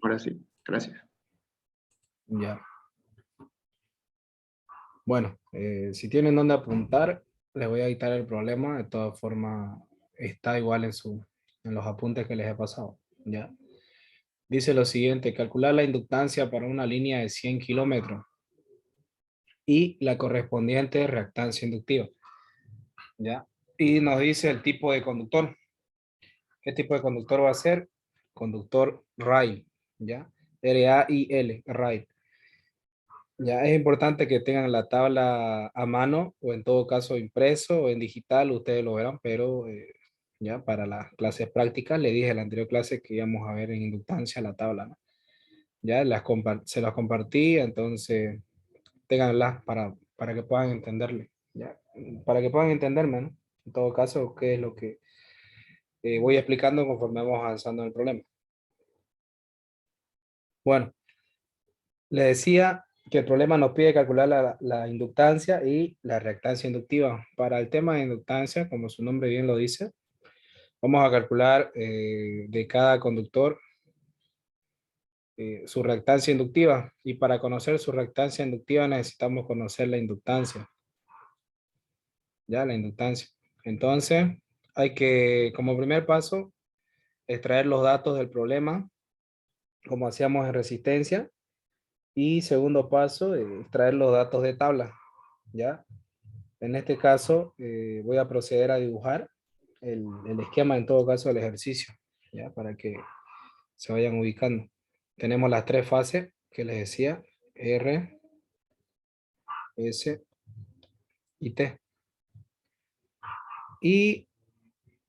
Ahora sí, gracias. Ya. Bueno, si tienen dónde apuntar, les voy a quitar el problema. De todas formas, está igual en los apuntes que les he pasado. Ya. Dice lo siguiente: calcular la inductancia para una línea de 100 kilómetros y la correspondiente reactancia inductiva. ¿Ya? Y nos dice el tipo de conductor. ¿Qué tipo de conductor va a ser? Conductor rail, ¿ya? RAIL, rail. Ya es importante que tengan la tabla a mano o en todo caso impreso o en digital, ustedes lo verán, pero ya para las clases prácticas le dije en la anterior clase que íbamos a ver en inductancia la tabla, ¿no? Ya se las compartí, entonces ténganlas para que puedan entenderle, ¿ya? Para que puedan entenderme, ¿no? En todo caso, qué es lo que voy explicando conforme vamos avanzando en el problema. Bueno, le decía que el problema nos pide calcular la inductancia y la reactancia inductiva. Para el tema de inductancia, como su nombre bien lo dice, vamos a calcular de cada conductor su reactancia inductiva. Y para conocer su reactancia inductiva necesitamos conocer la inductancia. Ya, la inductancia. Entonces, hay que, como primer paso, extraer los datos del problema, como hacíamos en resistencia. Y segundo paso, extraer los datos de tabla. ¿Ya? En este caso, voy a proceder a dibujar el esquema, en todo caso, del ejercicio, ¿ya? Para que se vayan ubicando. Tenemos las tres fases que les decía, R, S y T. Y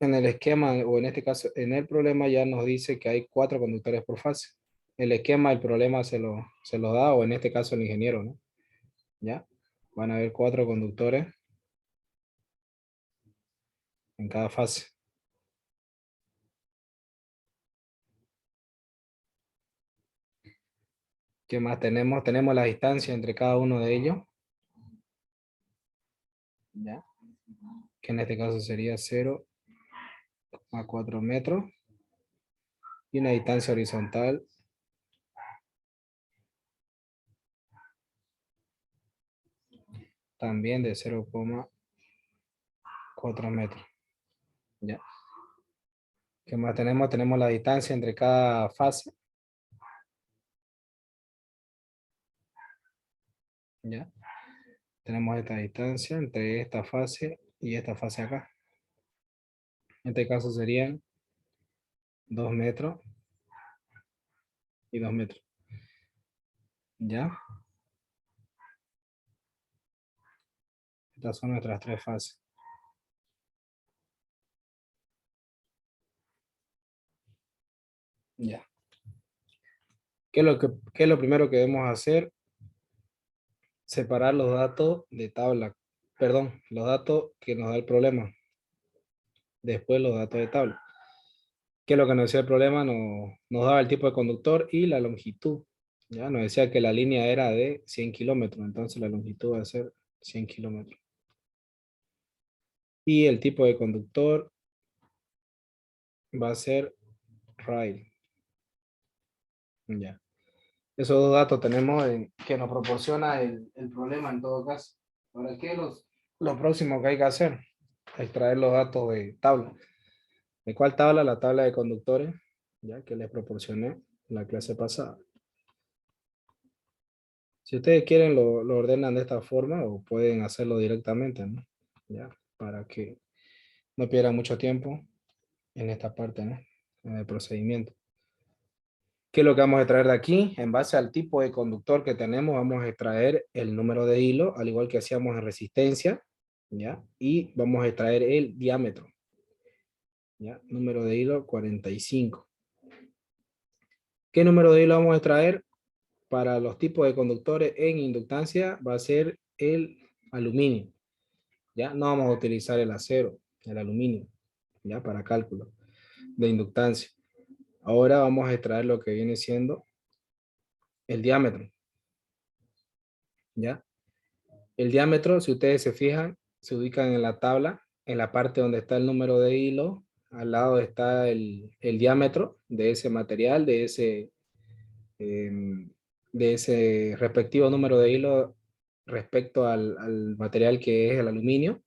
en el esquema, o en este caso, en el problema ya nos dice que hay 4 conductores por fase. El esquema, el problema se lo da, o en este caso el ingeniero, ¿no? ¿Ya? Van a haber 4 conductores en cada fase. ¿Qué más tenemos? Tenemos la distancia entre cada uno de ellos, ¿ya? Que en este caso sería 0,4 metros. Y una distancia horizontal también de 0,4 metros, ¿ya? ¿Qué más tenemos? Tenemos la distancia entre cada fase, ¿ya? Tenemos esta distancia entre esta fase y esta fase acá. En este caso serían 2 metros y 2 metros, ¿ya? Estas son nuestras tres fases. Ya. ¿Qué es lo primero que debemos hacer? Separar los datos de tabla. Perdón, los datos que nos da el problema. Después los datos de tabla. ¿Qué es lo que nos decía el problema? Nos daba el tipo de conductor y la longitud. Ya nos decía que la línea era de 100 kilómetros, entonces la longitud va a ser 100 kilómetros. Y el tipo de conductor va a ser rail. Ya. Esos dos datos tenemos que nos proporciona el problema en todo caso. Ahora, ¿qué es lo próximo que hay que hacer? Extraer los datos de tabla. ¿De cuál tabla? La tabla de conductores, ya que les proporcioné la clase pasada. Si ustedes quieren, lo ordenan de esta forma o pueden hacerlo directamente, ¿no? Ya, para que no pierdan mucho tiempo en esta parte, ¿no? En el procedimiento. ¿Qué es lo que vamos a extraer de aquí? En base al tipo de conductor que tenemos, vamos a extraer el número de hilo, al igual que hacíamos en resistencia, ¿ya? Y vamos a extraer el diámetro, ¿ya? Número de hilo 45. ¿Qué número de hilo vamos a extraer? Para los tipos de conductores en inductancia va a ser el aluminio. Ya no vamos a utilizar el acero, el aluminio, ya para cálculo de inductancia. Ahora vamos a extraer lo que viene siendo el diámetro. Ya. El diámetro, si ustedes se fijan, se ubican en la tabla, en la parte donde está el número de hilo, al lado está el diámetro de ese material, de ese respectivo número de hilo respecto al material que es el aluminio.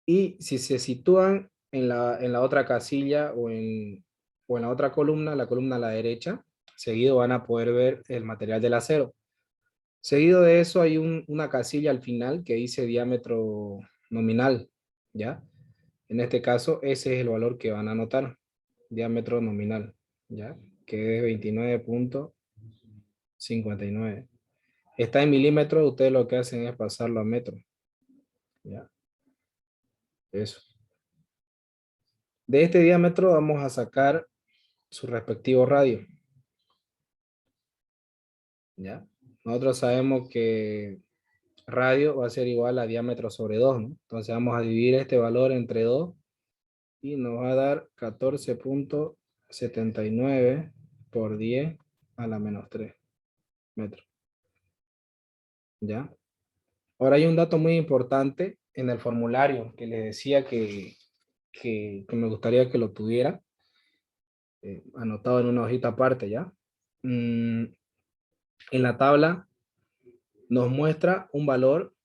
Y si se sitúan en la otra casilla o en la otra columna, la columna a la derecha, seguido van a poder ver el material del acero. Seguido de eso hay una casilla al final que dice diámetro nominal, ¿ya? En este caso, ese es el valor que van a anotar, diámetro nominal, ¿ya? Que es 29.59. Está en milímetros, ustedes lo que hacen es pasarlo a metro, ¿ya? Eso. De este diámetro vamos a sacar su respectivo radio, ¿ya? Nosotros sabemos que radio va a ser igual a diámetro sobre 2, ¿no? Entonces vamos a dividir este valor entre 2 y nos va a dar 14.79 por 10 a la menos 3 metros, ¿ya? Ahora hay un dato muy importante en el formulario que les decía que me gustaría que lo tuviera anotado en una hojita aparte, ¿ya? En la tabla nos muestra un valor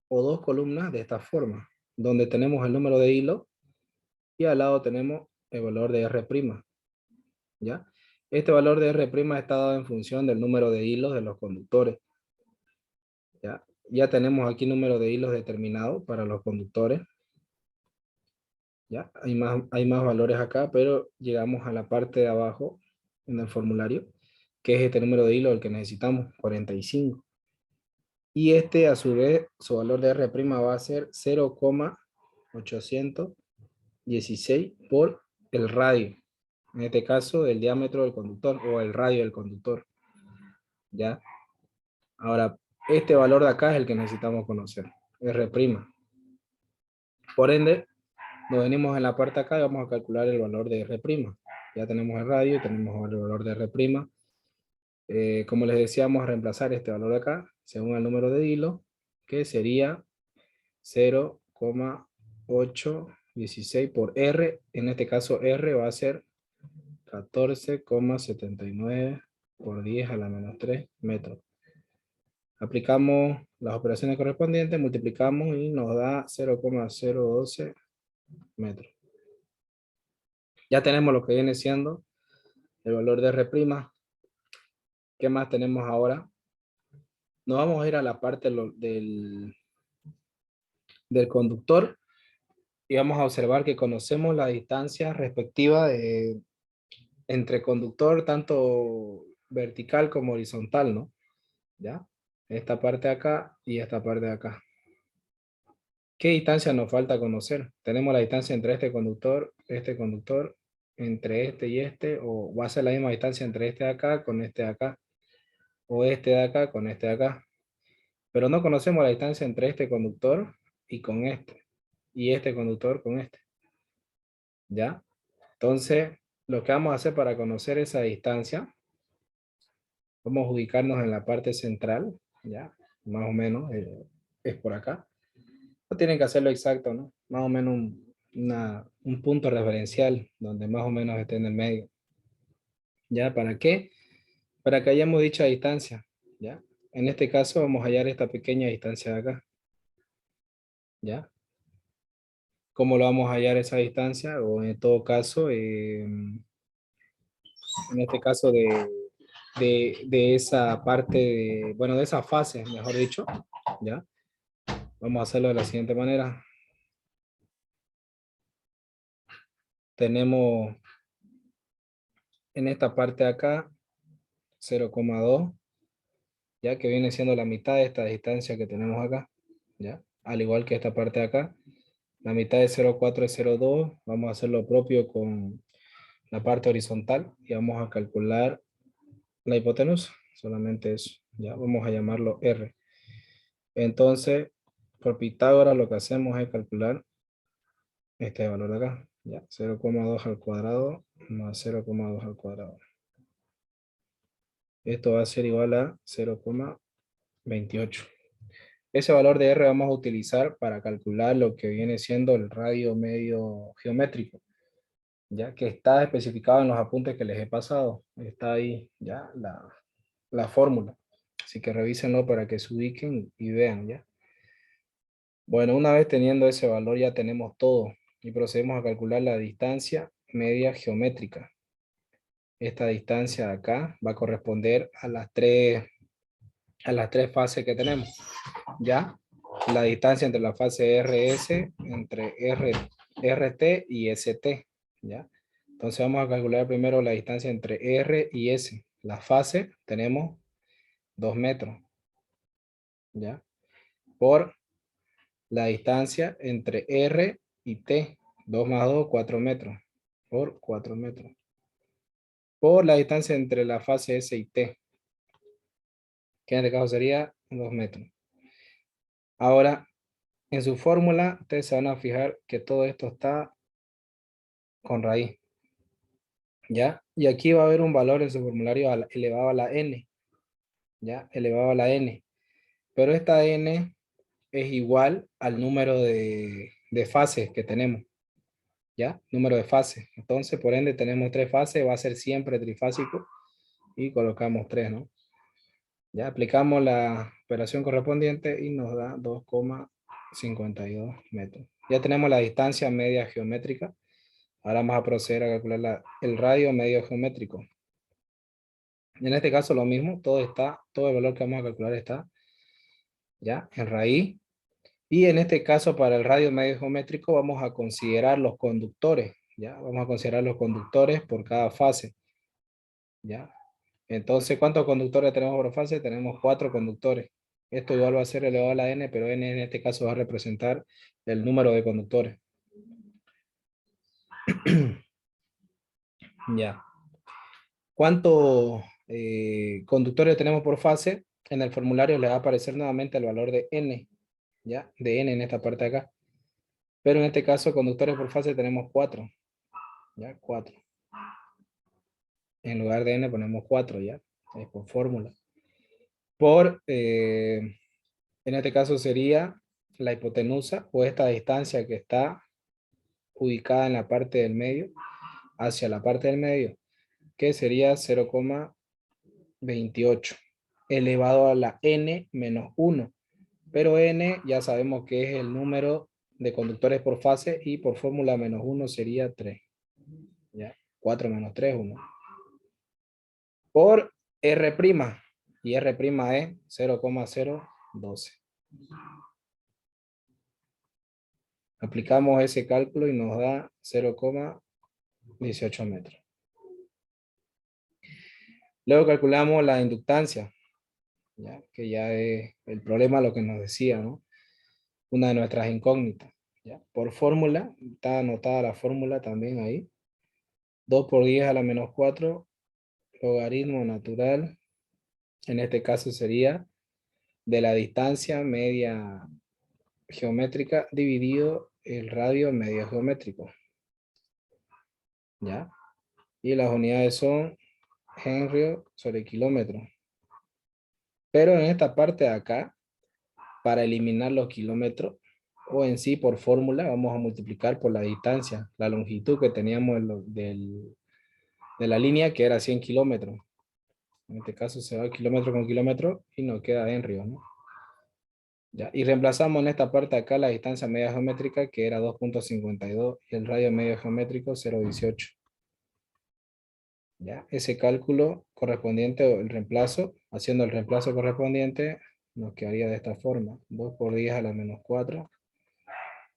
o dos columnas de esta forma, donde tenemos el número de hilo y al lado tenemos el valor de R', ¿ya? Este valor de R' está dado en función del número de hilos de los conductores, ¿ya? Ya tenemos aquí número de hilos determinado para los conductores, ¿ya? Hay más valores acá, pero llegamos a la parte de abajo en el formulario, que es este número de hilo el que necesitamos, 45. Y este, a su vez, su valor de R' va a ser 0,816 por el radio. En este caso, el diámetro del conductor o el radio del conductor, ¿ya? Ahora, este valor de acá es el que necesitamos conocer, R'. Por ende, nos venimos en la parte acá y vamos a calcular el valor de R'. Ya tenemos el radio y tenemos el valor de R'. Como les decía, vamos a reemplazar este valor de acá según el número de hilo, que sería 0,816 por R. En este caso, R va a ser 14,79 por 10 a la menos 3 metros. Aplicamos las operaciones correspondientes, multiplicamos y nos da 0,012 metros. Ya tenemos lo que viene siendo el valor de R'. ¿Qué más tenemos ahora? Nos vamos a ir a la parte del conductor y vamos a observar que conocemos la distancia respectiva entre conductor, tanto vertical como horizontal, ¿no? ¿Ya? Esta parte de acá y esta parte de acá. ¿Qué distancia nos falta conocer? Tenemos la distancia entre este conductor, entre este y este, o va a ser la misma distancia entre este de acá con este de acá, o este de acá con este de acá. Pero no conocemos la distancia entre este conductor y este conductor con este. ¿Ya? Entonces, lo que vamos a hacer para conocer esa distancia, vamos a ubicarnos en la parte central, ¿ya? Más o menos, es por acá. No tienen que hacerlo exacto, ¿no? Más o menos un punto referencial donde más o menos esté en el medio. ¿Ya? ¿Para qué? Para que hayamos dicha distancia, ¿ya? En este caso vamos a hallar esta pequeña distancia de acá, ¿ya? ¿Cómo lo vamos a hallar esa distancia? O en todo caso, en este caso de esa parte, bueno, de esa fase, mejor dicho, ¿ya? Vamos a hacerlo de la siguiente manera. Tenemos en esta parte de acá 0,2, ya que viene siendo la mitad de esta distancia que tenemos acá, ¿ya? Al igual que esta parte de acá, la mitad de 0,4 es 0,2. Vamos a hacer lo propio con la parte horizontal y vamos a calcular la hipotenusa, solamente eso, ya vamos a llamarlo R. Entonces, por Pitágoras lo que hacemos es calcular este valor de acá, ya, 0,2 al cuadrado más 0,2 al cuadrado. Esto va a ser igual a 0,28. Ese valor de R vamos a utilizar para calcular lo que viene siendo el radio medio geométrico. ya que está especificado en los apuntes que les he pasado. Está ahí ya la fórmula. Así que revísenlo para que se ubiquen y vean, ¿ya? Bueno, una vez teniendo ese valor ya tenemos todo y procedemos a calcular la distancia media geométrica. Esta distancia de acá va a corresponder a las tres fases que tenemos, ¿ya? La distancia entre la fase RS, entre RT y ST, ¿ya? Entonces vamos a calcular primero la distancia entre R y S. La fase tenemos 2 metros, ¿ya? Por la distancia entre R y T, 2 más 2, 4 metros, por 4 metros. Por la distancia entre la fase S y T, que en este caso sería 2 metros. Ahora, en su fórmula, ustedes se van a fijar que todo esto está con raíz, ¿ya? Y aquí va a haber un valor en su formulario elevado a la n, ¿ya? Elevado a la n. Pero esta n es igual al número de fases que tenemos, ¿ya? Número de fases. Entonces, por ende, tenemos 3 fases, va a ser siempre trifásico y colocamos 3, ¿no? Ya aplicamos la operación correspondiente y nos da 2,52 metros. Ya tenemos la distancia media geométrica. Ahora vamos a proceder a calcular el radio medio geométrico. En este caso lo mismo, todo el valor que vamos a calcular está ya en raíz. Y en este caso para el radio medio geométrico vamos a considerar los conductores, ¿ya? Vamos a considerar los conductores por cada fase, ¿ya? Entonces, ¿cuántos conductores tenemos por fase? Tenemos 4 conductores. Esto igual va a ser elevado a la n, pero n en este caso va a representar el número de conductores. Ya. ¿Cuántos conductores tenemos por fase? En el formulario le va a aparecer nuevamente el valor de n, ¿ya? De n en esta parte de acá. Pero en este caso, conductores por fase tenemos 4, ¿ya? 4. En lugar de n ponemos 4, ¿ya? Es por fórmula. En este caso sería la hipotenusa o esta distancia que está ubicada en la parte del medio hacia la parte del medio, que sería 0,28 elevado a la n menos 1. Pero n ya sabemos que es el número de conductores por fase y por fórmula menos 1 sería 3. ¿Ya? 4 menos 3, 1. Por R', y R' es 0,012. Aplicamos ese cálculo y nos da 0,18 metros. Luego calculamos la inductancia, ¿ya? Que ya es el problema, lo que nos decía, ¿no? Una de nuestras incógnitas, ¿ya? Por fórmula, está anotada la fórmula también ahí. 2 por 10 a la menos 4, logaritmo natural, en este caso sería de la distancia media geométrica dividido el radio medio geométrico, ¿ya? Y las unidades son Henry sobre kilómetro. Pero en esta parte de acá, para eliminar los kilómetros, o en sí por fórmula, vamos a multiplicar por la distancia, la longitud que teníamos de la línea, que era 100 kilómetros. En este caso se va kilómetro con kilómetro y nos queda Henry, ¿no? Ya, y reemplazamos en esta parte de acá la distancia media geométrica, que era 2,52, y el radio medio geométrico 0,18. ¿Ya? Ese cálculo correspondiente o el reemplazo, haciendo el reemplazo correspondiente, nos quedaría de esta forma. 2 por 10 a la menos 4,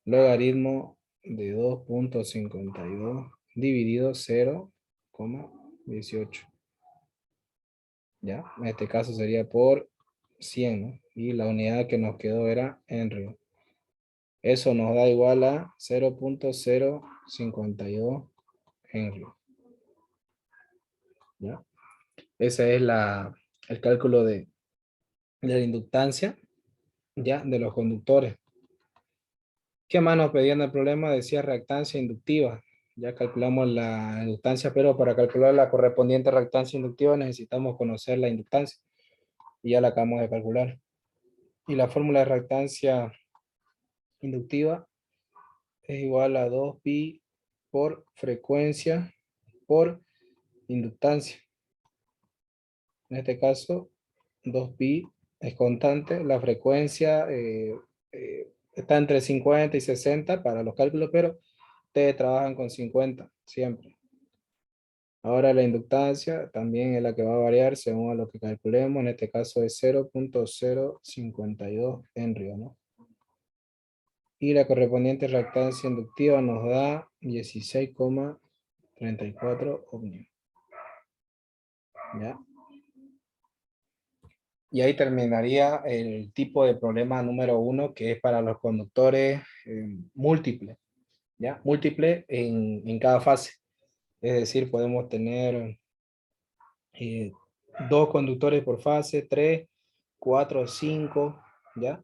logaritmo de 2,52 dividido 0,18. ¿Ya? En este caso sería por 100, ¿no? Y la unidad que nos quedó era Henry. Eso nos da igual a 0,052 Henry. ¿Ya? Ese es el cálculo de la inductancia, ¿ya? De los conductores. ¿Qué más nos pedían el problema? Decía reactancia inductiva. Ya calculamos la inductancia, pero para calcular la correspondiente reactancia inductiva necesitamos conocer la inductancia. Y ya la acabamos de calcular. Y la fórmula de reactancia inductiva es igual a 2pi por frecuencia por inductancia. En este caso, 2pi es constante. La frecuencia está entre 50 y 60 para los cálculos, pero ustedes trabajan con 50 siempre. Ahora la inductancia también es la que va a variar según a lo que calculemos. En este caso es 0.052 henry, ¿no? Y la correspondiente reactancia inductiva nos da 16,34 ohmios. ¿Ya? Y ahí terminaría el tipo de problema número 1, que es para los conductores múltiples, ¿ya? Múltiples en cada fase. Es decir, podemos tener 2 conductores por fase, 3, 4, 5, ¿ya?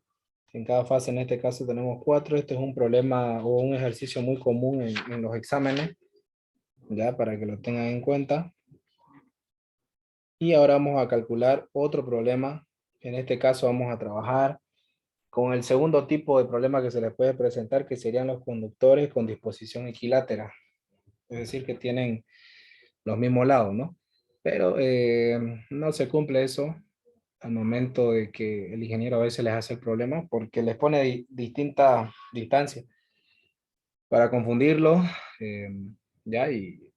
En cada fase, en este caso, tenemos 4. Este es un problema o un ejercicio muy común en los exámenes, ¿ya? Para que lo tengan en cuenta. Y ahora vamos a calcular otro problema. En este caso vamos a trabajar con el segundo tipo de problema que se les puede presentar, que serían los conductores con disposición equilátera. Es decir, que tienen los mismos lados, ¿no? Pero no se cumple eso al momento de que el ingeniero a veces les hace el problema porque les pone distintas distancias para confundirlo, eh, ¿ya? Y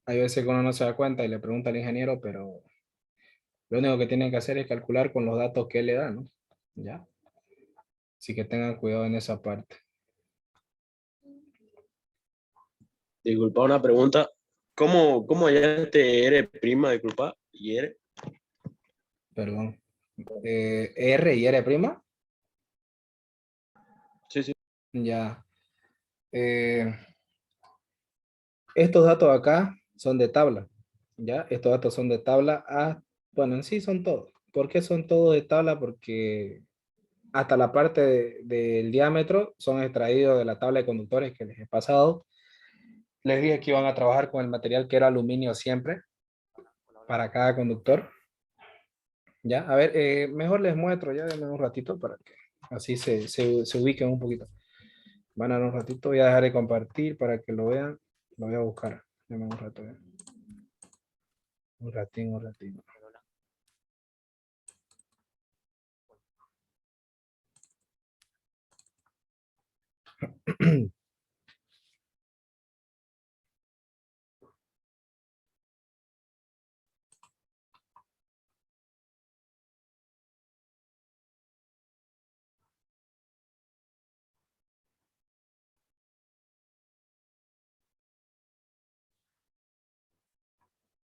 hay veces que uno no se da cuenta y le pregunta al ingeniero, pero lo único que tienen que hacer es calcular con los datos que él le da, ¿no? ¿Ya? Así que tengan cuidado en esa parte. Disculpa, una pregunta. ¿Cómo hallaste R prima, disculpa, y R? Perdón. R y R prima. Sí, sí. Ya. Estos datos acá son de tabla. ¿Ya? Estos datos son de tabla. Bueno, en sí son todos. ¿Por qué son todos de tabla? Porque hasta la parte del diámetro son extraídos de la tabla de conductores que les he pasado. Les dije que iban a trabajar con el material que era aluminio siempre para cada conductor. Ya, a ver, mejor les muestro ya, denme un ratito para que así se ubiquen un poquito. Van a dar un ratito, voy a dejar de compartir para que lo vean. Lo voy a buscar. Denme un rato. Un ratín, un ratito.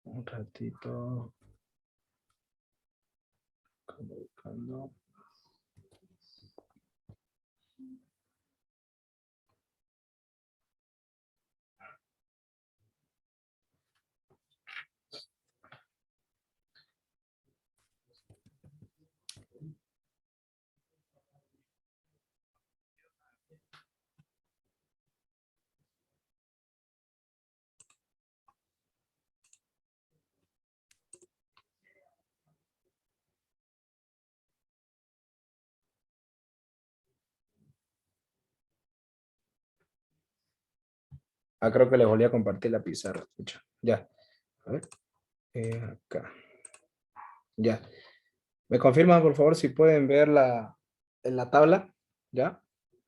Un ratito. Buscando. Creo que les volví a compartir la pizarra. Escucha. Ya. A ver. Acá. Ya. ¿Me confirman, por favor, si pueden ver en la tabla? ¿Ya?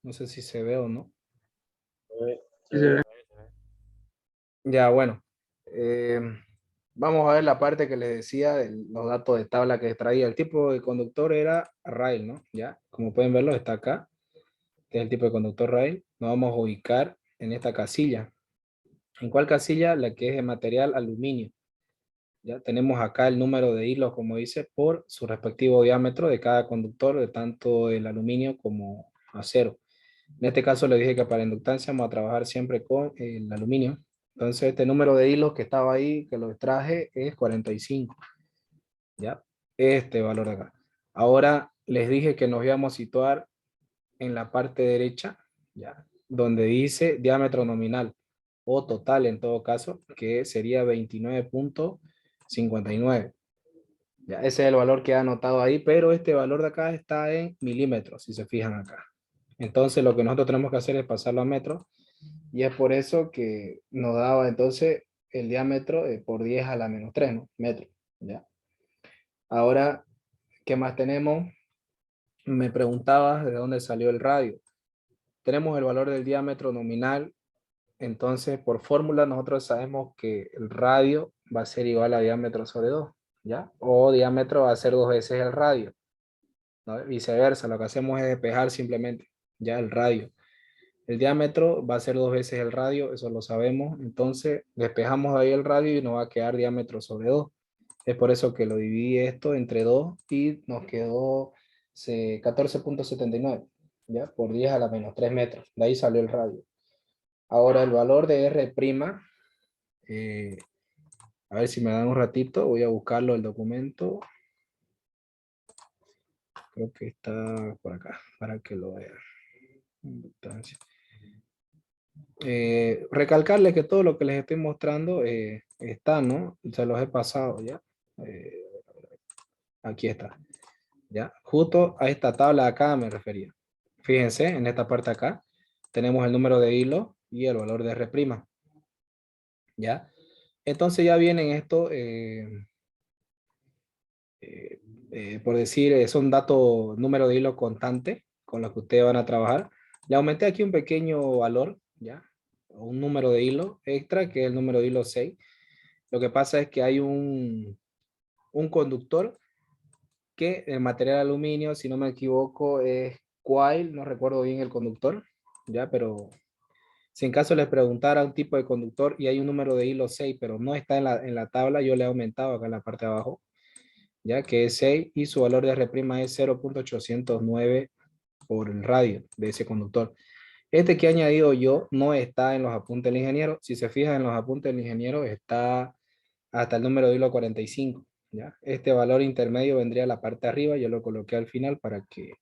No sé si se ve o no. Sí, se ve. Ya, bueno. Vamos a ver la parte que les decía de los datos de tabla que extraía. El tipo de conductor era rail, ¿no? Ya, como pueden verlo, está acá. Este es el tipo de conductor rail. Nos vamos a ubicar en esta casilla. ¿En cuál casilla? La que es de material aluminio. Ya tenemos acá el número de hilos, como dice, por su respectivo diámetro de cada conductor, de tanto el aluminio como acero. En este caso le dije que para inductancia vamos a trabajar siempre con el aluminio. Entonces este número de hilos que estaba ahí, que lo extraje, es 45. ¿Ya? Este valor de acá. Ahora les dije que nos íbamos a situar en la parte derecha, ¿ya? Donde dice diámetro nominal o total en todo caso, que sería 29,59. Ya, ese es el valor que ha anotado ahí, pero este valor de acá está en milímetros, si se fijan acá. Entonces lo que nosotros tenemos que hacer es pasarlo a metros, Y es por eso que nos daba entonces el diámetro por 10 a la menos 3, ¿no? Metros, ¿ya? Ahora, ¿qué más tenemos? Me preguntabas de dónde salió el radio. Tenemos el valor del diámetro nominal. Entonces, por fórmula, nosotros sabemos que el radio va a ser igual a diámetro sobre 2, ¿ya? O diámetro va a ser 2 veces el radio, ¿no? Viceversa, lo que hacemos es despejar simplemente, ya el radio. El diámetro va a ser 2 veces el radio, eso lo sabemos. Entonces, despejamos de ahí el radio y nos va a quedar diámetro sobre 2. Es por eso que lo dividí esto entre 2 y nos quedó 14,79, ¿ya? Por 10 a la menos 3 metros. De ahí salió el radio. Ahora el valor de R', eh, a ver si me dan un ratito, voy a buscarlo el documento. Creo que está por acá, para que lo vean. Recalcarles que todo lo que les estoy mostrando está, ¿no? Se los he pasado ya. Eh, Aquí está. ¿Ya? Justo a esta tabla de acá me refería. Fíjense, en esta parte acá tenemos el número de hilo y el valor de R'. ¿Ya? Entonces ya vienen esto, por decir, son datos, número de hilo constante con los que ustedes van a trabajar. Le aumenté aquí un pequeño valor, ¿ya? Un número de hilo extra, que es el número de hilo 6. Lo que pasa es que hay un conductor que el material aluminio, si no me equivoco, es coil, no recuerdo bien el conductor, ¿ya? Pero si en caso les preguntara un tipo de conductor y hay un número de hilo 6, pero no está en la tabla, yo le he aumentado acá en la parte de abajo, ya que es 6 y su valor de R' es 0,809 por el radio de ese conductor. Este que he añadido yo no está en los apuntes del ingeniero. Si se fijan en los apuntes del ingeniero está hasta el número de hilo 45. ¿Ya? Este valor intermedio vendría a la parte de arriba, yo lo coloqué al final para que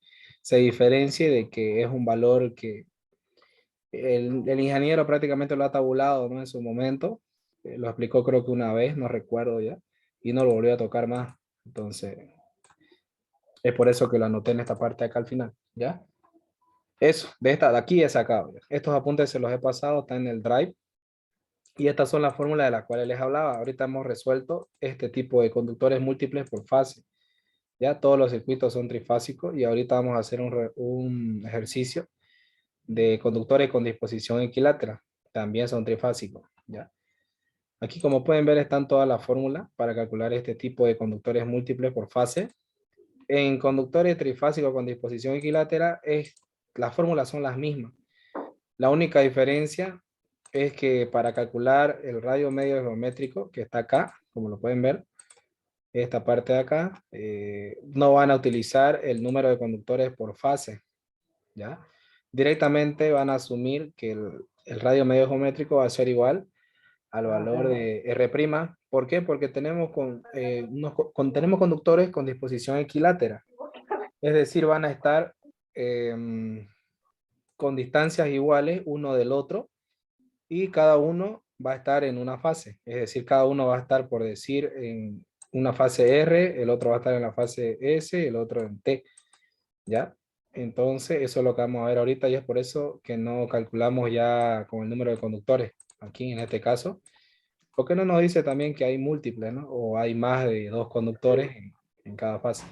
se diferencie de que es un valor que el ingeniero prácticamente lo ha tabulado, ¿no? En su momento. Lo explicó creo que una vez, no recuerdo ya, y no lo volvió a tocar más. Entonces, es por eso que lo anoté en esta parte de acá al final, ¿ya? Eso, de aquí he sacado. Estos apuntes se los he pasado, está en el Drive. Y estas son las fórmulas de las cuales les hablaba. Ahorita hemos resuelto este tipo de conductores múltiples por fase. Ya todos los circuitos son trifásicos y ahorita vamos a hacer un ejercicio de conductores con disposición equilátera. También son trifásicos. ¿Ya? Aquí, como pueden ver, están todas las fórmulas para calcular este tipo de conductores múltiples por fase. En conductores trifásicos con disposición equilátera, las fórmulas son las mismas. La única diferencia es que para calcular el radio medio geométrico, que está acá, como lo pueden ver, esta parte de acá, no van a utilizar el número de conductores por fase, ¿ya? Directamente van a asumir que el radio medio geométrico va a ser igual al valor de R'. ¿Por qué? Porque tenemos conductores con disposición equilátera. Es decir, van a estar con distancias iguales uno del otro y cada uno va a estar en una fase. Es decir, cada uno va a estar, por decir, en una fase R, el otro va a estar en la fase S, el otro en T. ¿Ya? Entonces, eso es lo que vamos a ver ahorita y es por eso que no calculamos ya con el número de conductores aquí en este caso. Porque no nos dice también que hay múltiples, ¿no? O hay más de 2 conductores en cada fase.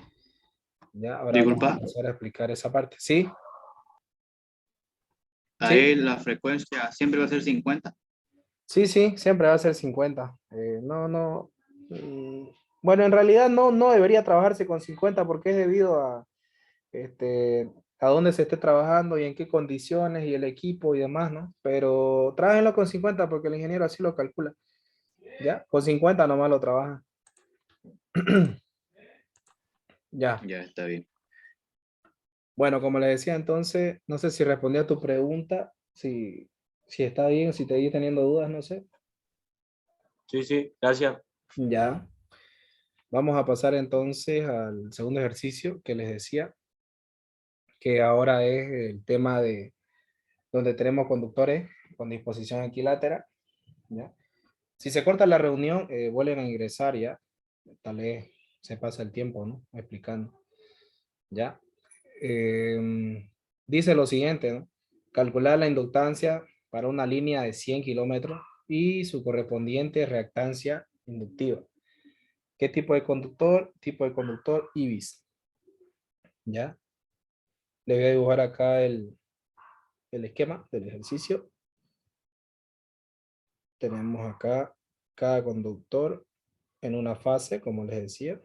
Ya, ahora vamos a Disculpa, empezar a explicar esa parte. ¿Sí? ahí ¿Sí? la frecuencia siempre va a ser 50. Sí, sí, siempre va a ser 50. No, no. mm, Bueno, en realidad no debería trabajarse con 50 porque es debido a dónde se esté trabajando y en qué condiciones y el equipo y demás, ¿no? Pero trájenlo con 50 porque el ingeniero así lo calcula. ¿Ya? Con 50 nomás lo trabaja. Ya. Ya está bien. Bueno, como le decía entonces, no sé si respondí a tu pregunta, si está bien, si te seguís teniendo dudas, no sé. Sí, sí, gracias. Ya. Vamos a pasar entonces al segundo ejercicio que les decía, que ahora es el tema de donde tenemos conductores con disposición equilátera. ¿Ya? Si se corta la reunión, vuelven a ingresar ya. Tal vez se pasa el tiempo, ¿no? Explicando. ¿Ya? Dice lo siguiente, ¿no? Calcular la inductancia para una línea de 100 kilómetros y su correspondiente reactancia inductiva. ¿Qué tipo de conductor? Tipo de conductor IBIS. ¿Ya? Le voy a dibujar acá el esquema del ejercicio. Tenemos acá cada conductor en una fase, como les decía.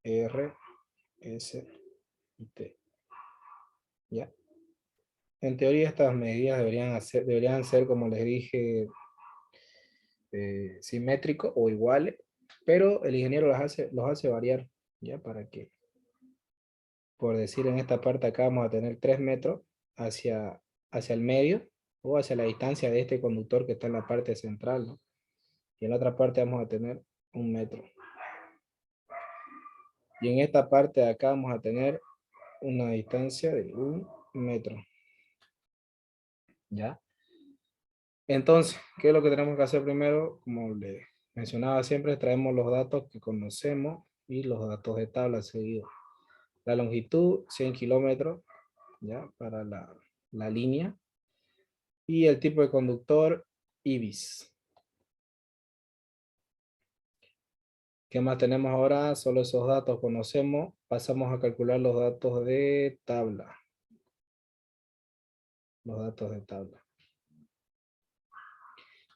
R, S y T. ¿Ya? En teoría estas medidas deberían ser, como les dije, simétricos o iguales, pero el ingeniero los hace variar, ¿ya? Para que, por decir, en esta parte acá vamos a tener 3 metros hacia el medio o hacia la distancia de este conductor que está en la parte central, ¿no? Y en la otra parte vamos a tener 1 metro. Y en esta parte de acá vamos a tener una distancia de 1 metro. ¿Ya? Entonces, ¿qué es lo que tenemos que hacer primero? Como le mencionaba siempre, traemos los datos que conocemos y los datos de tabla seguidos. La longitud, 100 kilómetros, ¿ya? Para la línea. Y el tipo de conductor, IBIS. ¿Qué más tenemos ahora? Solo esos datos conocemos. Pasamos a calcular los datos de tabla. Los datos de tabla.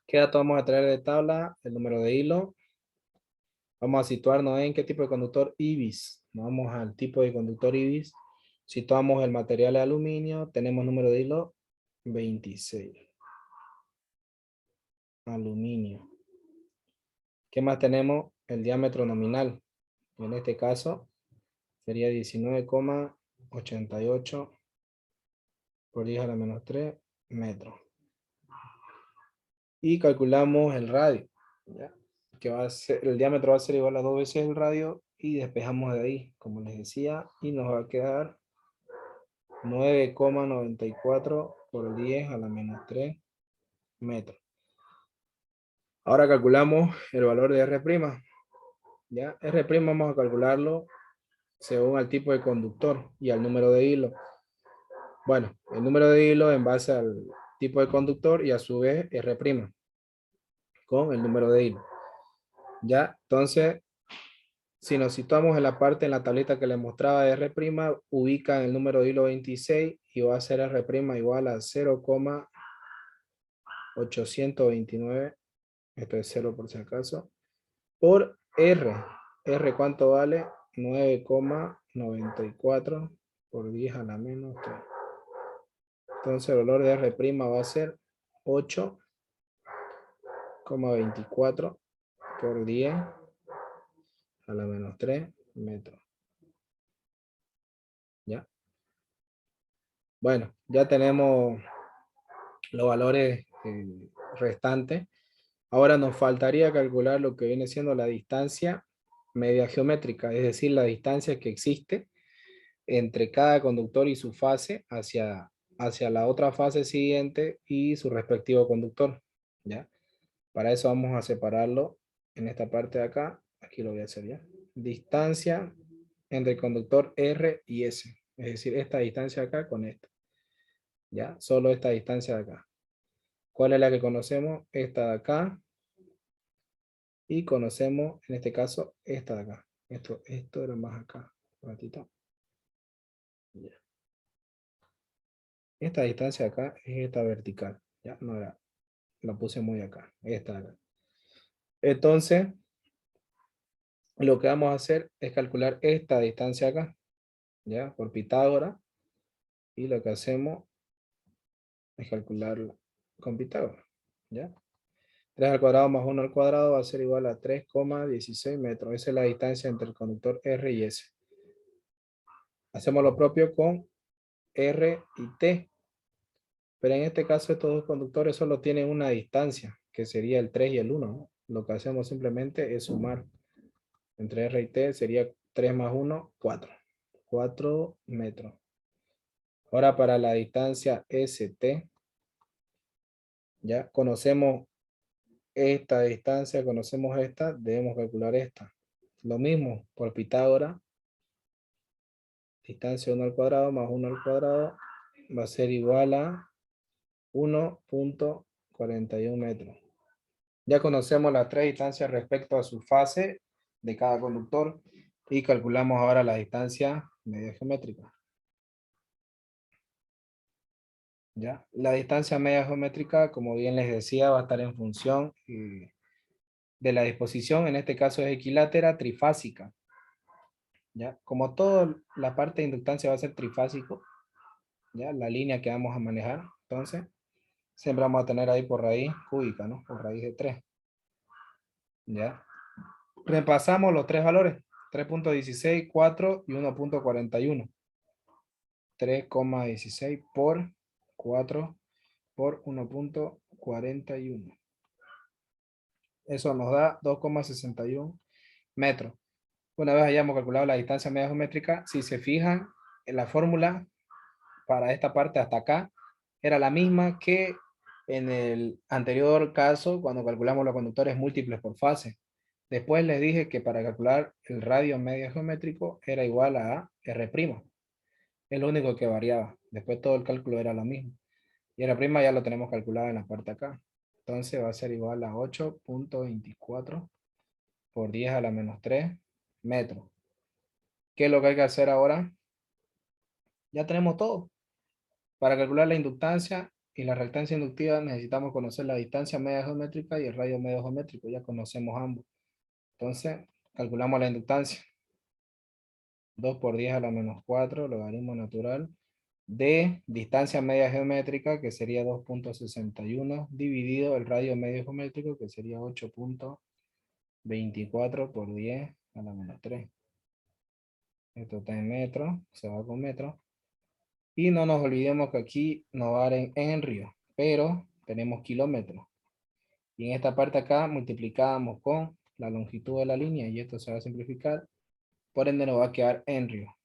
¿Qué datos vamos a traer de tabla? El número de hilo. Vamos a situarnos en qué tipo de conductor IBIS. Nos vamos al tipo de conductor IBIS. Situamos el material de aluminio. Tenemos número de hilo 26. Aluminio. ¿Qué más tenemos? El diámetro nominal. En este caso sería 19,88 por 10 a la menos 3 metros. Y calculamos el radio, ¿ya? Que va a ser, el diámetro va a ser igual a 2 veces el radio y despejamos de ahí, como les decía, y nos va a quedar 9,94 por 10 a la menos 3 metros. Ahora calculamos el valor de R', ¿ya? R' vamos a calcularlo según el tipo de conductor y al número de hilo. Bueno, el número de hilo en base al tipo de conductor y a su vez R' con el número de hilo. ¿Ya? Entonces, si nos situamos en la parte, en la tablita que les mostraba de R', ubica el número de hilo 26 y va a ser R' igual a 0,829, esto es 0 por si acaso, por R. R, ¿cuánto vale? 9,94 por 10 a la menos 3. Entonces el valor de R' va a ser 8,24 por 10 a la menos 3 metros. ¿Ya? Bueno, ya tenemos los valores restantes. Ahora nos faltaría calcular lo que viene siendo la distancia media geométrica, es decir, la distancia que existe entre cada conductor y su fase hacia la otra fase siguiente y su respectivo conductor, ¿ya? Para eso vamos a separarlo en esta parte de acá. Aquí lo voy a hacer ya. Distancia entre el conductor R y S. Es decir, esta distancia acá con esta. ¿Ya? Solo esta distancia de acá. ¿Cuál es la que conocemos? Esta de acá. Y conocemos, en este caso, esta de acá. Esto era más acá. Un ratito. Ya. Esta distancia de acá es esta vertical. Ya, no era. La puse muy acá. Esta de acá. Entonces, lo que vamos a hacer es calcular esta distancia acá. ¿Ya? Por Pitágoras. Y lo que hacemos es calcularla con Pitágoras. ¿Ya? 3 al cuadrado más 1 al cuadrado va a ser igual a 3,16 metros. Esa es la distancia entre el conductor R y S. Hacemos lo propio con R y T. Pero en este caso estos dos conductores solo tienen una distancia, que sería el 3 y el 1, ¿no? Lo que hacemos simplemente es sumar. Entre R y T sería 3 más 1, 4. 4 metros. Ahora para la distancia ST, ya conocemos esta distancia, conocemos esta, debemos calcular esta. Lo mismo por Pitágoras. Distancia 1 al cuadrado más 1 al cuadrado va a ser igual a 1.41 metros. Ya conocemos las tres distancias respecto a su fase de cada conductor y calculamos ahora la distancia media geométrica. ¿Ya? La distancia media geométrica, como bien les decía, va a estar en función de la disposición, en este caso es equilátera trifásica. ¿Ya? Como toda la parte de inductancia va a ser trifásico, ¿ya? La línea que vamos a manejar, entonces, siempre vamos a tener ahí por raíz cúbica, ¿no? Por raíz de 3. ¿Ya? Repasamos los tres valores, 3.16, 4 y 1.41. 3,16 por 4 por 1.41. Eso nos da 2,61 metros. Una vez hayamos calculado la distancia media geométrica, si se fijan en la fórmula para esta parte hasta acá, era la misma que en el anterior caso cuando calculamos los conductores múltiples por fase. Después les dije que para calcular el radio medio geométrico era igual a R'. Es lo único que variaba. Después todo el cálculo era lo mismo. Y R' ya lo tenemos calculado en la parte acá. Entonces va a ser igual a 8.24 por 10 a la menos 3 metros. ¿Qué es lo que hay que hacer ahora? Ya tenemos todo. Para calcular la inductancia y la reactancia inductiva necesitamos conocer la distancia media geométrica y el radio medio geométrico. Ya conocemos ambos. Entonces, calculamos la inductancia. 2 por 10 a la menos 4, logaritmo natural, de distancia media geométrica, que sería 2.61, dividido el radio medio geométrico, que sería 8.24 por 10 a la menos 3. Esto está en metros, se va con metros. Y no nos olvidemos que aquí nos va a dar en río, pero tenemos kilómetros. Y en esta parte acá multiplicamos con la longitud de la línea y esto se va a simplificar. Por ende nos va a quedar en río.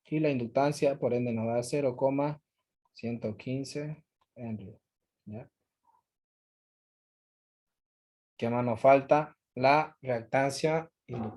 Y la inductancia, por ende, nos da 0,115 henry. ¿Ya? ¿Qué más nos falta? La reactancia inductiva.